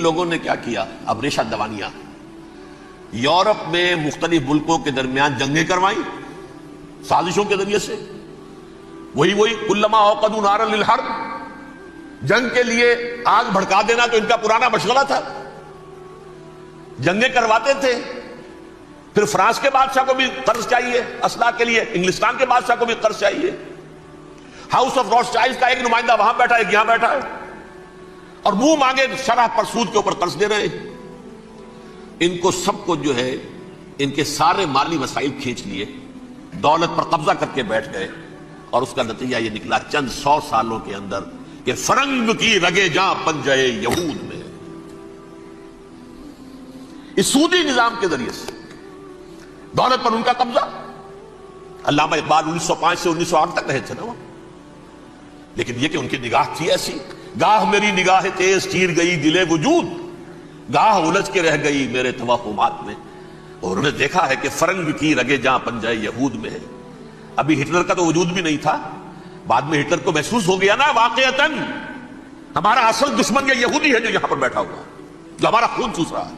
لوگوں نے کیا کیا؟ اب ریشہ دوانیاں یورپ میں مختلف ملکوں کے درمیان جنگیں کروائیں سازشوں کے ذریعے سے. وہی کلما اوقدوا نارا للحرب، جنگ کے لیے آگ بھڑکا دینا تو ان کا پرانا مشغلہ تھا. جنگیں کرواتے تھے. پھر فرانس کے بادشاہ کو بھی قرض چاہیے اسلحہ کے لیے، انگلستان کے بادشاہ کو بھی قرض چاہیے. ہاؤس آف روتشائلڈ کا ایک نمائندہ وہاں بیٹھا ہے، ایک یہاں بیٹھا ہے، اور منہ مانگے شرح پر سود کے اوپر قرض دے رہے ہیں. ان کو سب کو جو ہے ان کے سارے مالی وسائل کھینچ لیے، دولت پر قبضہ کر کے بیٹھ گئے، اور اس کا نتیجہ یہ نکلا چند 100 سالوں کے اندر کہ فرنگ کی رگے جاں پنجے یہود میں. اس سودی نظام کے ذریعے سے دولت پر ان کا قبضہ. علامہ اقبال 1905 سے 1908 تک رہے تھے نا وہ، لیکن یہ کہ ان کی نگاہ تھی ایسی. گاہ میری نگاہ تیز چیر گئی دل وجود، گاہ الجھ کے رہ گئی میرے توہمات میں. اور انہوں نے دیکھا ہے کہ فرنگ کی رگے جاں پنجے یہود میں ہے. ابھی ہٹلر کا تو وجود بھی نہیں تھا، بعد میں ہٹلر کو محسوس ہو گیا نا واقعتاً ہمارا اصل دشمن یہ یہودی ہے جو یہاں پر بیٹھا ہوا، جو ہمارا خون چوس رہا ہے.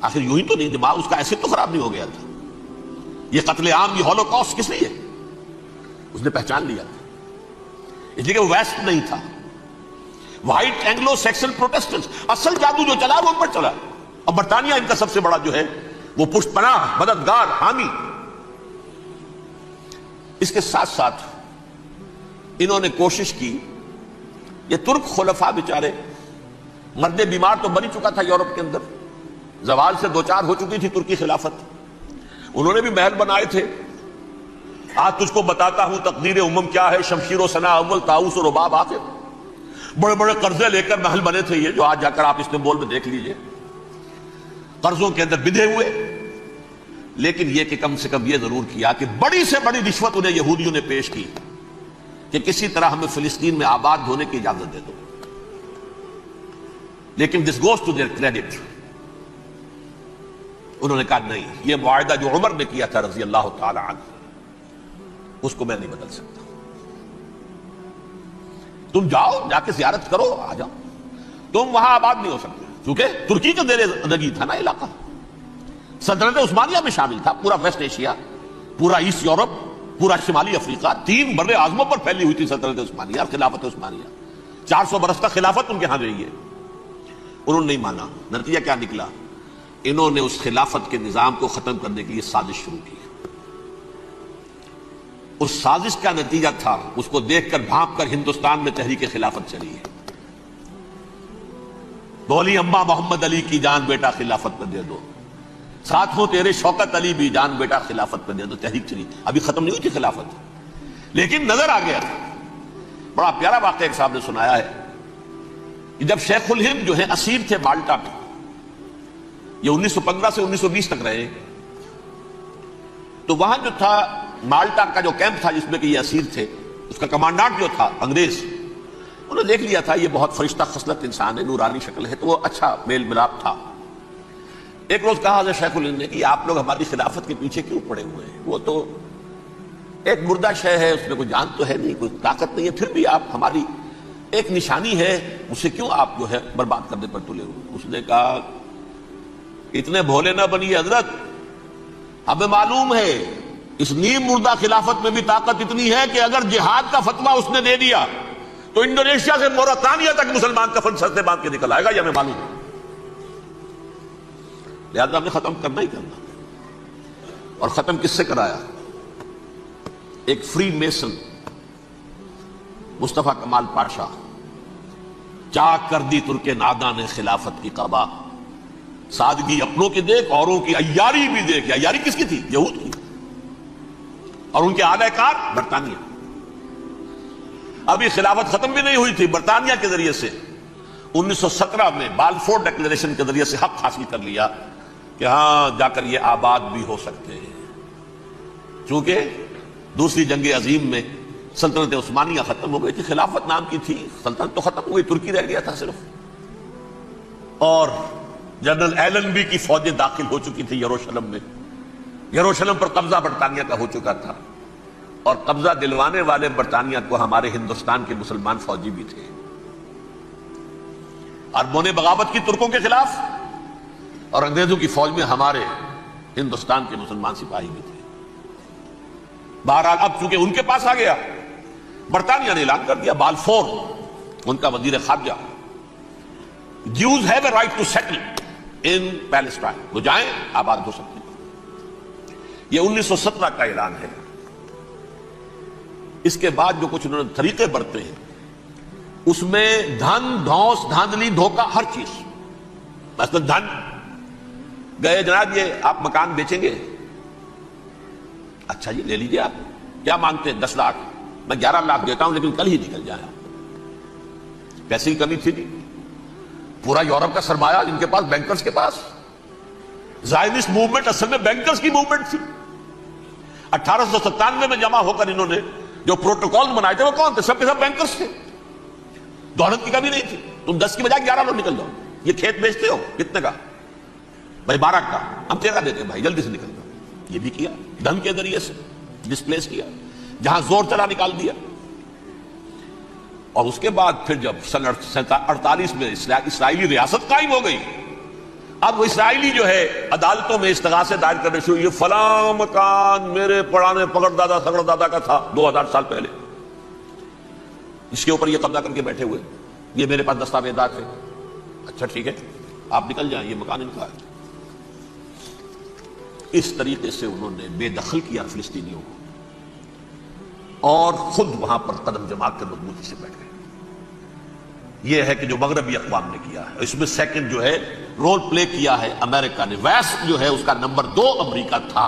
آخر یوں ہی تو نہیں، دماغ اس کا ایسے تو خراب نہیں ہو گیا تھا. یہ قتل عام، یہ ہولوکاسٹ کس لیے؟ اس نے پہچان لیا تھا، اس لیے کہ وہ ویسٹ نہیں تھا. وائٹ اینگلو سیکسن پروٹیسٹنٹس، اصل جادو جو چلا وہ ان پر چلا. اور برطانیہ ان کا سب سے بڑا جو ہے وہ پشت پناہ، مددگار، حامی. اس کے ساتھ ساتھ انہوں نے کوشش کی، یہ ترک خلفاء بیچارے، مرد بیمار تو بن چکا تھا یورپ کے اندر، زوال سے دوچار ہو چکی تھی ترکی خلافت. انہوں نے بھی محل بنائے تھے. آج تجھ کو بتاتا ہوں تقدیر امم کیا ہے، شمشیر و ثنا اول، طاؤس و رباب آخر. بڑے بڑے قرضے لے کر محل بنے تھے یہ، جو آج جا کر آپ استنبول میں دیکھ لیجئے، قرضوں کے اندر بندھے ہوئے. لیکن یہ کہ کم سے کم یہ ضرور کیا کہ بڑی سے بڑی رشوت انہیں یہودیوں نے پیش کی کہ کسی طرح ہمیں فلسطین میں آباد ہونے کی اجازت دے دو. لیکن this goes to their credit, انہوں نے کہا نہیں، یہ معاہدہ جو عمر نے کیا تھا رضی اللہ تعالی عنہ، اس کو میں نہیں بدل سکتا. تم جاؤ، جا کے زیارت کرو، آ جاؤ، تم وہاں آباد نہیں ہو سکتے، کیونکہ ترکی کا زیر زندگی تھا نا علاقہ. سلطنت عثمانیہ میں شامل تھا پورا ویسٹ ایشیا، پورا ایسٹ یورپ، پورا شمالی افریقہ. 3 بر اعظموں پر پھیلی ہوئی تھی سلطنت عثمانیہ، خلافت عثمانیہ. 400 برس تک خلافت ان کے ہاں رہی ہے. انہوں نے نہیں مانا. نتیجہ کیا نکلا؟ انہوں نے اس خلافت کے نظام کو ختم کرنے کے لیے سازش شروع کی. اس سازش کا نتیجہ تھا، اس کو دیکھ کر بھانپ کر ہندوستان میں تحریک خلافت چلی ہے. بولی اماں محمد علی کی جان بیٹا خلافت پہ دے دو، ساتھوں تیرے شوکت علی بھی جان بیٹا خلافت پہ دے دو. تحریک چلی. ابھی ختم نہیں ہوئی تھی خلافت، لیکن نظر آ گیا تھا. بڑا پیارا واقعہ ایک صاحب نے سنایا ہے کہ جب شیخ الہند جو ہے اسیر تھے مالٹا میں، یہ 1915 سے 1920 تک رہے، تو وہاں جو تھا مالٹا کا جو کیمپ تھا جس میں کہ یہ اسیر تھے، اس کا کمانڈانٹ جو تھا انگریز، انہوں نے دیکھ لیا تھا یہ بہت فرشتہ خصلت انسان ہے، نورانی شکل ہے، تو وہ اچھا میل ملاپ تھا. ایک روز کہا حضرت شیخ الہند نے کہ آپ لوگ ہماری خلافت کے پیچھے کیوں پڑے ہوئے ہیں؟ وہ تو ایک مردہ شے ہے، اس میں کوئی جان تو ہے نہیں، کوئی طاقت نہیں ہے، پھر بھی آپ ہماری ایک نشانی ہے، اسے کیوں آپ جو ہے برباد کرنے پر تلے ہوئے؟ اس نے کہا اتنے بھولے نہ بنیے حضرت، ہمیں معلوم ہے اس نیم مردہ خلافت میں بھی طاقت اتنی ہے کہ اگر جہاد کا فتویٰ اس نے دے دیا تو انڈونیشیا سے موریتانیہ تک مسلمان کفن سر سے باندھ کے نکل آئے گا، یہ ہمیں معلوم ہے. لہذا ہم نے ختم کرنا ہی کرنا. اور ختم کس سے کرایا؟ ایک فری میسن مصطفیٰ کمال پاشا. چاک کر دی ترک ناداں نے خلافت کی قبا، سادگی اپنوں کی دیکھ اوروں کی عیاری بھی دیکھ. عیاری کس کی تھی؟ یہود کی، اور ان کے اعلی کار برطانیہ. ابھی خلافت ختم بھی نہیں ہوئی تھی، برطانیہ کے ذریعے سے 1917 میں بالفور ڈکلیریشن کے ذریعے سے حق حاصل کر لیا کہ ہاں جا کر یہ آباد بھی ہو سکتے ہیں. چونکہ دوسری جنگ عظیم میں سلطنت عثمانیہ ختم ہو گئی تھی، خلافت نام کی تھی، سلطنت تو ختم ہو گئی، ترکی رہ گیا تھا صرف. اور جنرل ایلن بی کی فوجیں داخل ہو چکی تھی یروشلم میں. یروشلم پر قبضہ برطانیہ کا ہو چکا تھا، اور قبضہ دلوانے والے برطانیہ کو ہمارے ہندوستان کے مسلمان فوجی بھی تھے. عربوں نے بغاوت کی ترکوں کے خلاف، اور انگریزوں کی فوج میں ہمارے ہندوستان کے مسلمان سپاہی بھی تھے۔ بہرحال اب چونکہ ان کے پاس آ گیا، برطانیہ نے اعلان کر دیا، بالفور ان کا وزیر خارجہ، Jews have a right to settle in Palestine, وہ جائیں آباد ہو سکتے ہیں۔ یہ 1917 کا اعلان ہے۔ اس کے بعد جو کچھ انہوں نے طریقے برتے ہیں، اس میں دھن، دھوس، دھاندلی، دھوکہ، ہر چیز۔ مثلا دھن، گئے جناب یہ آپ مکان بیچیں گے؟ اچھا جی لے لیجیے، آپ کیا مانگتے ہیں؟ 10 لاکھ، میں 11 لاکھ دیتا ہوں لیکن کل ہی نکل جائیں۔ پیسے کی کمی تھی نہیں، پورا یورپ کا سرمایہ ان کے پاس، بینکرز کے پاس۔ زائنسٹ موومنٹ اصل میں بینکرز کی موومنٹ تھی۔ 1897 میں جمع ہو کر انہوں نے جو پروٹوکول بنائے تھے وہ کون تھے؟ سب کے سب بینکرز تھے۔ دولت کی کمی نہیں تھی، تم 10 کی بجائے 11 لوگ نکل جاؤ۔ یہ کھیت بیچتے ہو کتنے کا؟ بھائی 12 کا، ہم 13 دیتے ہیں بھائی، جلدی سے نکل جاؤ۔ یہ بھی کیا، دھن کے ذریعے سے ڈسپلیس کیا، جہاں زور چلا نکال دیا۔ اور اس کے بعد پھر جب سن 48 میں اسرائیلی ریاست قائم ہو گئی، اب وہ اسرائیلی جو ہے عدالتوں میں استغاثے دائر کرنے شروع، یہ فلاں مکان میرے پرانے پگڑ دادا سگڑ دادا کا تھا 2000 سال پہلے، اس کے اوپر یہ قبضہ کر کے بیٹھے ہوئے، یہ میرے پاس دستاویزات ہیں۔ اچھا ٹھیک ہے آپ نکل جائیں، یہ مکان ان کا ہے۔ اس طریقے سے انہوں نے بے دخل کیا فلسطینیوں کو، اور خود وہاں پر قدم جما کر مضبوطی سے بیٹھ گئے۔ یہ ہے کہ جو مغربی اقوام نے کیا ہے، اس میں سیکنڈ جو ہے رول پلے کیا ہے امریکہ نے۔ ویسٹ جو ہے اس کا نمبر 2 امریکہ تھا،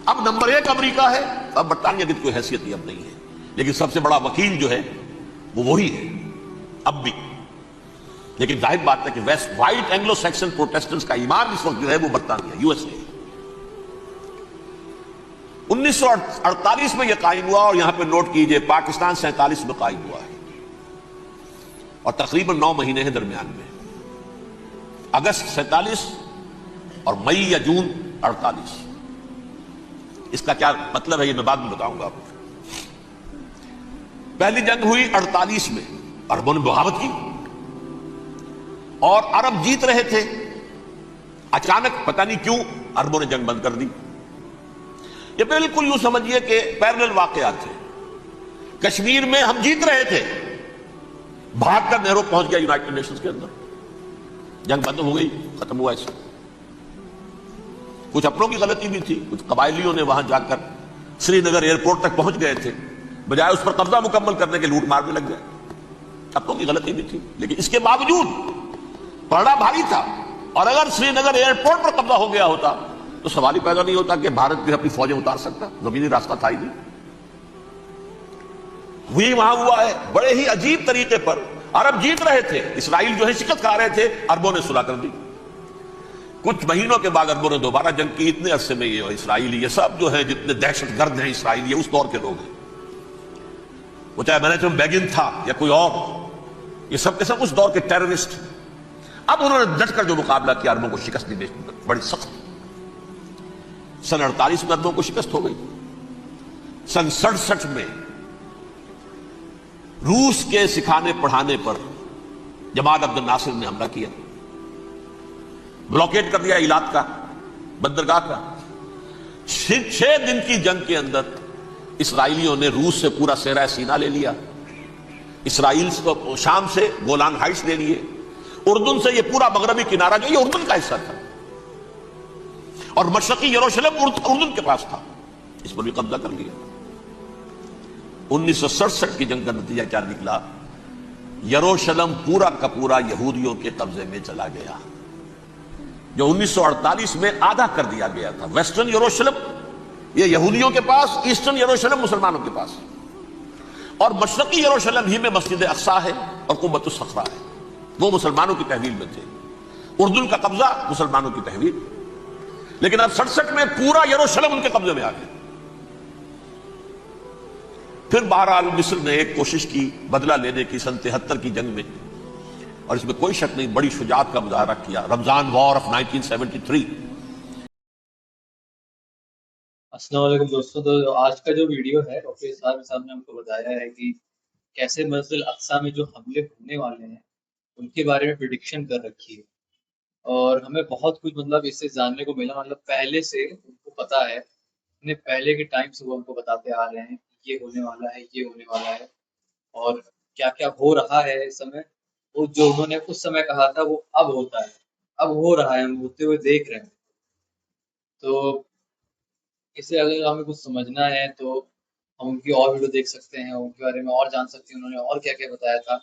اب نمبر 1 امریکہ ہے۔ اب برطانیہ کی کوئی حیثیت ہی اب نہیں ہے، لیکن سب سے بڑا وکیل جو ہے وہ وہی ہے اب بھی۔ لیکن ظاہر بات ہے کہ west white Anglo Saxon Protestants کا ایمان اس وقت جو ہے وہ برطانیہ، یو ایس اے۔ 1948 میں یہ قائم ہوا، اور یہاں پہ نوٹ کیجئے پاکستان 47 میں قائم ہوا ہے، اور تقریباً 9 مہینے ہیں درمیان میں، اگست 47 اور مئی یا جون 48۔ اس کا کیا مطلب ہے یہ میں بعد میں بتاؤں گا آپ کو۔ پہلی جنگ ہوئی 48 میں، عربوں نے بغاوت کی اور عرب جیت رہے تھے، اچانک پتہ نہیں کیوں عربوں نے جنگ بند کر دی۔ یہ بالکل یوں سمجھیے کہ پیرلل واقعات تھے۔ کشمیر میں ہم جیت رہے تھے، بھاگ کر نہرو پہنچ گیا یونائٹڈ نیشنز کے اندر، جنگ بند ہو گئی، ختم ہوا اس۔ کچھ اپنوں کی غلطی بھی تھی، کچھ قبائلیوں نے وہاں جا کر سری نگر ایئرپورٹ تک پہنچ گئے تھے، بجائے اس پر قبضہ مکمل کرنے کے لوٹ مار میں لگ گئے، اپنوں کی غلطی بھی تھی۔ لیکن اس کے باوجود پڑا بھاری تھا، اور اگر سری نگر ایئرپورٹ پر قبضہ ہو گیا ہوتا تو سوال ہی پیدا نہیں ہوتا کہ بھارت بھی اپنی فوجیں اتار سکتا، زمینی راستہ تھا ہی نہیں۔ وہی وہاں ہوا ہے بڑے ہی عجیب طریقے پر۔ عرب جیت رہے تھے، اسرائیل جو ہے شکست کھا رہے تھے، عربوں نے صلح کر دی۔ کچھ مہینوں کے بعد عربوں نے دوبارہ جنگ کی۔ اتنے عرصے میں یہ اسرائیلی، یہ سب جو ہے جتنے دہشت گرد ہیں اسرائیلی، یہ اس دور کے لوگ ہیں، وہ چاہے مینیجم بیگن تھا یا کوئی اور، یہ سب کے سب اس دور کے ٹیررسٹ۔ اب انہوں نے ڈٹ کر جو مقابلہ کیا، عربوں کو شکست دی بڑی سخت۔ سن 48 میں عربوں کو شکست ہو گئی۔ سن 67 میں روس کے سکھانے پڑھانے پر جمال عبد الناصر نے حملہ کیا، بلاکیٹ کر دیا ایلات کا، بندرگاہ کا۔ 6 دن کی جنگ کے اندر اسرائیلیوں نے روس سے پورا صحرا سینا لے لیا، اسرائیل شام سے گولان ہائٹس لے لیے، اردن سے یہ پورا مغربی کنارہ جو یہ اردن کا حصہ تھا، اور مشرقی یروشلم اردن کے پاس تھا، اس پر بھی قبضہ کر لیا۔ 1967 کی جنگ کا نتیجہ کیا نکلا؟ یروشلم پورا کا پورا یہودیوں کے قبضے میں چلا گیا، جو 1948 میں آدھا کر دیا گیا تھا۔ ویسٹرن یروشلم یہ یہودیوں کے پاس، ایسٹرن یروشلم مسلمانوں کے پاس، اور مشرقی یروشلم ہی میں مسجد اقصیٰ ہے اور قبۃ الصخرہ ہے، وہ مسلمانوں کی تحویل میں تھے۔ اردن کا قبضہ مسلمانوں کی تحویل، لیکن اب 67 میں پورا یروشلم ان کے قبضے میں آ گیا۔ پھر بہرحال مصر نے ایک کوشش کی بدلہ لینے کی سن 73 کی جنگ میں، اور اس میں کوئی شک نہیں بڑی شجاعت کا مظاہرہ کیا، رمضان وار آف 1973۔ السلام علیکم دوستوں، تو آج کا جو ویڈیو ہے ڈاکٹر صاحب نے ہم کو بتایا ہے کہ کیسے مسجد الاقصیٰ میں جو حملے ہونے والے ہیں ان کے بارے میں پریڈکشن کر رکھی ہے، اور ہمیں بہت کچھ مطلب اس سے جاننے کو ملا، مطلب پہلے سے ان کو پتا ہے، انہیں پہلے کے ٹائم سے وہ ہم کو بتاتے آ رہے ہیں کہ یہ ہونے والا ہے، یہ ہونے والا ہے، اور کیا کیا ہو رہا ہے اس سمے، وہ جو انہوں نے اس سمے کہا تھا وہ اب ہوتا ہے، اب ہو رہا ہے، ہم ہوتے ہوئے دیکھ رہے ہیں۔ تو اس سے اگر ہمیں کچھ سمجھنا ہے تو ہم ان کی اور ویڈیو دیکھ سکتے ہیں، ان کے بارے میں اور جان سکتے ہیں انہوں نے اور کیا کیا بتایا تھا،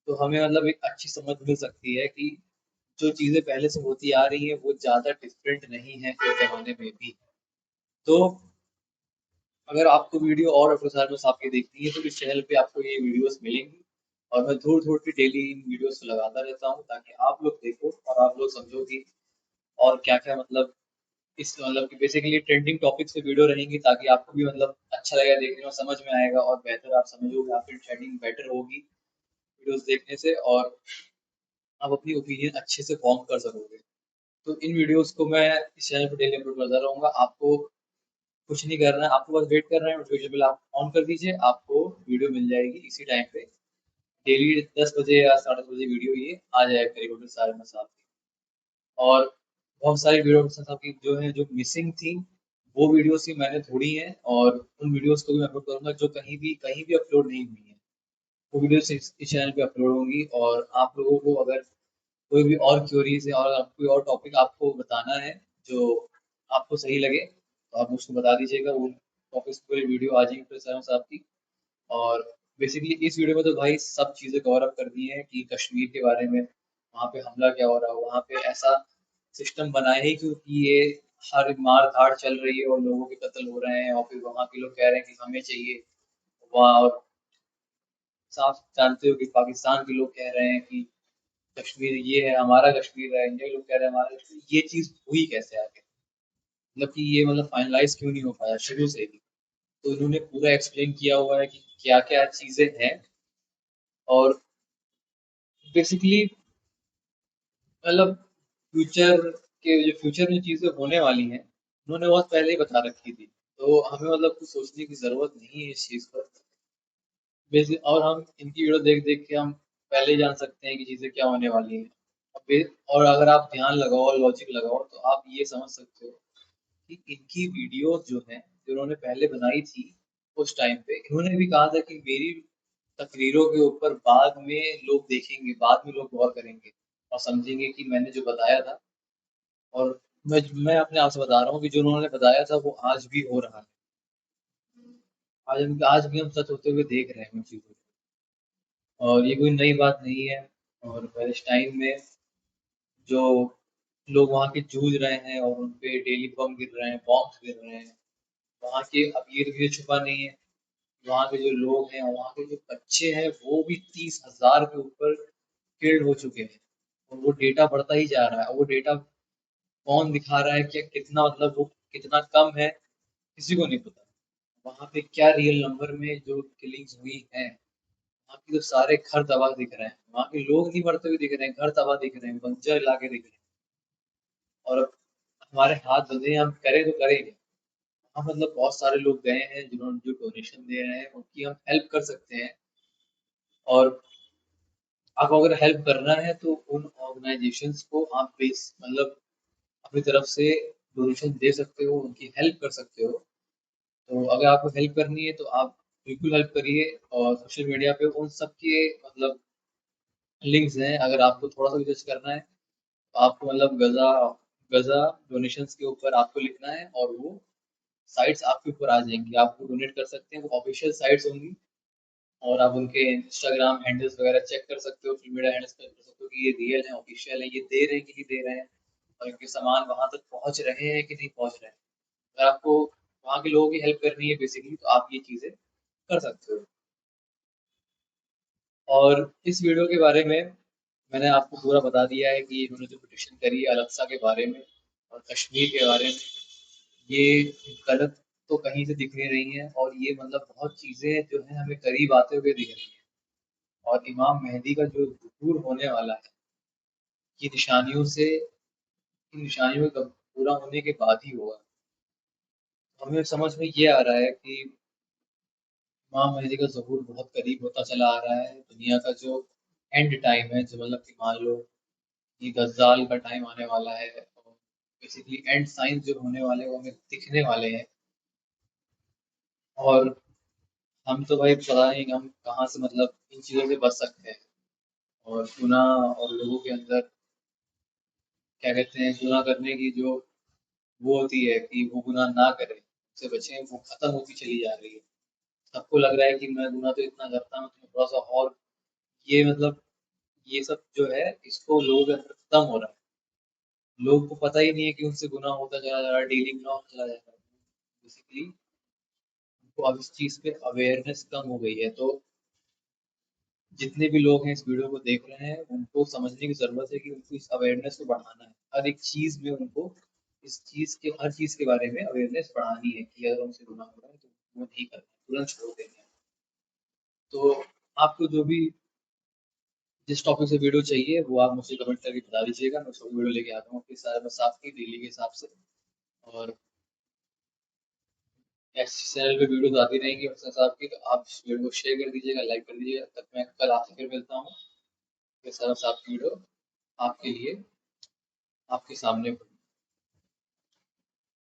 تو ہمیں مطلب ایک اچھی سمجھ مل سکتی ہے کہ جو چیزیں پہلے سے ہوتی آ رہی ہیں وہ زیادہ ڈفرینٹ نہیں ہیں اس زمانے میں بھی۔ تو اگر آپ کو ویڈیو اور ڈاکٹر صاحب صاحب کی دیکھنی ہے تو اس چینل پہ آپ کو یہ ویڈیوز ملیں گی، اور میں تھوڑی تھوڑی ڈیلی ان ویڈیوز کو لگاتا رہتا ہوں تاکہ آپ لوگ دیکھو اور آپ لوگ سمجھو کہ اور کیا کیا مطلب اس مطلب کہ بیسیکلی ٹرینڈنگ ٹاپکس پہ ویڈیو رہیں گی تاکہ آپ کو بھی مطلب اچھا لگے گا دیکھنے میں، سمجھ میں آئے گا اور بہتر آپ سمجھو گے، آپ کی ٹرینڈنگ بیٹر ہوگی ویڈیوز دیکھنے سے، اور آپ اپنی اوپینین اچھے سے فارم کر سکو گے۔ تو ان ویڈیوز کو میں اس چینل پہ ڈیلی اپلوڈ کرتا رہوں گا، آپ کو کچھ نہیں کرنا ہے، آپ کو بس ویٹ کرنا ہے، نوٹیفیکیشن بل آپ آن کر دیجیے، آپ کو ویڈیو مل جائے گی اسی ٹائم پہ، ڈیلی 10 بجے یا 10:30 بجے ویڈیو یہ آ جائے گا قریب سارے مسائل کی۔ اور بہت ساری ویڈیو صاحب کی جو ہیں جو مسنگ تھیں وہ ویڈیوز کی میں نے ڈھونڈی ہیں، اور ان ویڈیوز کو بھی میں اپلوڈ کروں گا جو کہیں بھی اپلوڈ نہیں ہوئی ہیں، وہ ویڈیوز اس چینل پہ اپلوڈ ہوں گی، اور آپ لوگوں کو اگر کوئی بھی اور کیوریز ہے اور کوئی اور ٹاپک آپ کو بتانا ہے جو آپ کو صحیح لگے تو آپ اس کو بتا دیجیے گا، وہ ٹاپکس پوری ویڈیو آ جائیں گی پھر صاحب کی۔ اور بیسیکلی اس ویڈیو میں تو بھائی سب چیزیں کور اپ کر دی ہیں کہ کشمیر کے بارے میں، وہاں پہ حملہ کیا ہو رہا ہے، وہاں پہ ایسا سسٹم بنایا ہی کیونکہ یہ ہر مار دھاڑ چل رہی ہے اور لوگوں کے قتل ہو رہے ہیں، اور پھر وہاں کے لوگ کہہ رہے ہیں کہ ہمیں چاہیے وہاں، اور صاف جانتے ہو کہ پاکستان کے لوگ کہہ رہے ہیں کہ کشمیر یہ ہے ہمارا کشمیر ہے، انڈیا کے لوگ کہہ رہے ہیں ہمارا کشمیر، یہ چیز ہوئی کیسے آگے، مطلب کہ یہ مطلب فائنلائز کیوں نہیں ہو پایا شروع سے بھی، تو انہوں نے پورا ایکسپلین کیا ہوا ہے کہ کیا کیا چیزیں ہیں، اور بیسیکلی مطلب فیوچر میں چیزیں ہونے والی ہیں انہوں نے بہت پہلے ہی بتا رکھی تھی، تو ہمیں مطلب کچھ سوچنے کی ضرورت نہیں ہے اس چیز پر، اور ہم ان کی ویڈیو دیکھ دیکھ کے ہم پہلے ہی جان سکتے ہیں کہ چیزیں کیا ہونے والی ہیں، اور اگر آپ دھیان لگاؤ اور لاجک لگاؤ تو آپ یہ سمجھ سکتے ہو کہ ان کی ویڈیوز جو ہیں جو انہوں نے پہلے بنائی تھی اس ٹائم پہ، انہوں نے بھی کہا تھا کہ میری تقریروں کے اوپر بعد میں لوگ دیکھیں گے، بعد میں لوگ غور کریں گے اور سمجھیں گے کہ میں نے جو بتایا تھا، اور میں اپنے آپ سے بتا رہا ہوں کہ جو انہوں نے بتایا تھا وہ آج بھی ہو رہا ہے، آج بھی ہم سچ ہوتے ہوئے دیکھ رہے ہیں ان چیزوں کو، اور یہ کوئی نئی بات نہیں ہے، اور پیلسٹائن میں جو لوگ وہاں کے جوجھ رہے ہیں اور ان پہ ڈیلی بم گر رہے ہیں، بامس گر رہے ہیں، وہاں کے اب یہ چھپا نہیں ہے، وہاں کے جو لوگ ہیں وہاں کے جو بچے ہیں وہ بھی 30,000 کے اوپر کلڈ ہو چکے ہیں، اور وہ ڈیٹا بڑھتا ہی جا رہا ہے، اور وہ ڈیٹا کون دکھا رہا ہے کہ کتنا مطلب وہ کتنا کم ہے کسی کو نہیں پتا، وہاں پہ کیا ریئل نمبر میں جو کلنگز ہوئی ہیں، وہاں کے جو سارے گھر تباہ دکھ رہے ہیں، وہاں کے لوگ نہیں مرتے ہوئے دکھ رہے ہیں، گھر تباہ دکھ رہے ہیں، بنجر علاقے دکھ رہے ہیں، اور ہمارے ہاتھ بندھے ہیں، ہم کریں تو کریں گے، ہم مطلب بہت سارے لوگ گئے ہیں جنہوں نے جو ڈونیشن دے رہے ہیں ان کی ہم ہیلپ کر سکتے ہیں، اور آپ کو اگر ہیلپ کرنا ہے تو ان آرگنائزیشنس کو آپ مطلب اپنی طرف سے ڈونیشن دے سکتے ہو، ان کی ہیلپ کر سکتے ہو، تو اگر آپ کو ہیلپ کرنی ہے تو آپ بالکل ہیلپ کریے، اور سوشل میڈیا پہ ان سب کے مطلب لنکس ہیں، اگر آپ کو تھوڑا سا ریسرچ کرنا ہے تو آپ کو مطلب غزہ ڈونیشنس کے اوپر آپ کو لکھنا ہے اور وہ سائٹس آپ کے اوپر آ جائیں گی، آپ کو ڈونیٹ کر سکتے ہیں، وہ آفیشیل سائٹس ہوں گی، اور آپ ان کے انسٹاگرام ہینڈلس وغیرہ چیک کر سکتے ہو، سوشل میڈیا ہینڈلس چیک کر سکتے ہو کہ یہ ریئل ہیں، آفیشیل ہیں، یہ دے رہے ہیں کہ نہیں دے رہے ہیں، اور ان کے سامان وہاں تک پہنچ رہے ہیں کہ نہیں پہنچ رہے ہیں، اگر آپ کو وہاں کے لوگوں کی ہیلپ کرنی ہے بیسیکلی تو آپ یہ چیزیں کر سکتے ہو۔ اور اس ویڈیو کے بارے میں نے آپ کو پورا بتا دیا ہے کہ انہوں نے جو پٹیشن کری ہے الیکسا کے بارے میں اور کشمیر کے بارے میں، یہ غلط تو کہیں سے دکھ نہیں رہی ہیں، اور یہ مطلب بہت چیزیں جو ہیں ہمیں قریب آتے ہوئے دکھ رہی ہیں، اور امام مہدی کا جو ظہور ہونے والا ہے یہ نشانیوں کا پورا ہونے کے بعد ہی ہوگا، ہمیں سمجھ میں یہ آ رہا ہے کہ امام مہدی کا ظہور بہت قریب ہوتا چلا آ رہا ہے، دنیا کا جو اینڈ ٹائم ہے، جو مطلب کہ مان لو کہ دجال کا ٹائم آنے والا ہے، اور بیسیکلی اینڈ سائنس جو ہونے والے ہیں وہ ہمیں دکھنے والے ہیں، اور ہم تو بھائی پتا نہیں کہ ہم کہاں سے مطلب ان چیزوں سے بچ سکتے ہیں، اور گناہ اور لوگوں کے اندر کیا کہتے ہیں گناہ کرنے کی جو وہ ہوتی ہے کہ وہ گناہ نہ کریں، اس سے بچیں، وہ ختم ہوتی چلی جا رہی ہے. سب کو لگ رہا ہے کہ میں گناہ تو اتنا کرتا ہوں، تو میں تھوڑا سا اور یہ مطلب یہ سب جو ہے اس کو لوگوں کے اندر ختم ہو رہا ہے. لوگ کو پتہ ہی نہیں ہے کہ ان سے گناہ ہوتا چلا جا رہا ہے، ڈیلی گناہ ہوتا چلا جا رہا ہے. بیسیکلی ان کو اب اس چیز پہ اویئرنیس کم ہو گئی ہے. تو جتنے بھی لوگ ہیں اس ویڈیو کو دیکھ رہے ہیں ان کو سمجھنے کی ضرورت ہے کہ ان کو اس اویئرنیس کو بڑھانا ہے. ہر ایک چیز میں ان کو اس چیز کے ہر چیز کے بارے میں اویئرنیس بڑھانی ہے کہ اگر ان سے گناہ ہو رہا ہے تو وہ نہیں کرنا، ترنت چھوڑ دینا ہے. تو آپ کو جو بھی جس ٹاپک سے ویڈیو چاہیے وہ آپ مجھے کمنٹ کر کے بتا دیجیے گا. میں اس کو ویڈیو لے کے آتا ہوں اپنے سارے مساف کی ڈیلی کے حساب سے، اور ایس چینل پہ ویڈیوز آتی رہیں گی اس حساب کی. تو آپ اس ویڈیو کو شیئر کر دیجیے گا، لائک کر دیجیے گا. تب میں کل آپ سے پھر ملتا ہوں کہ سارا صاحب کی ویڈیو آپ کے لیے آپ کے سامنے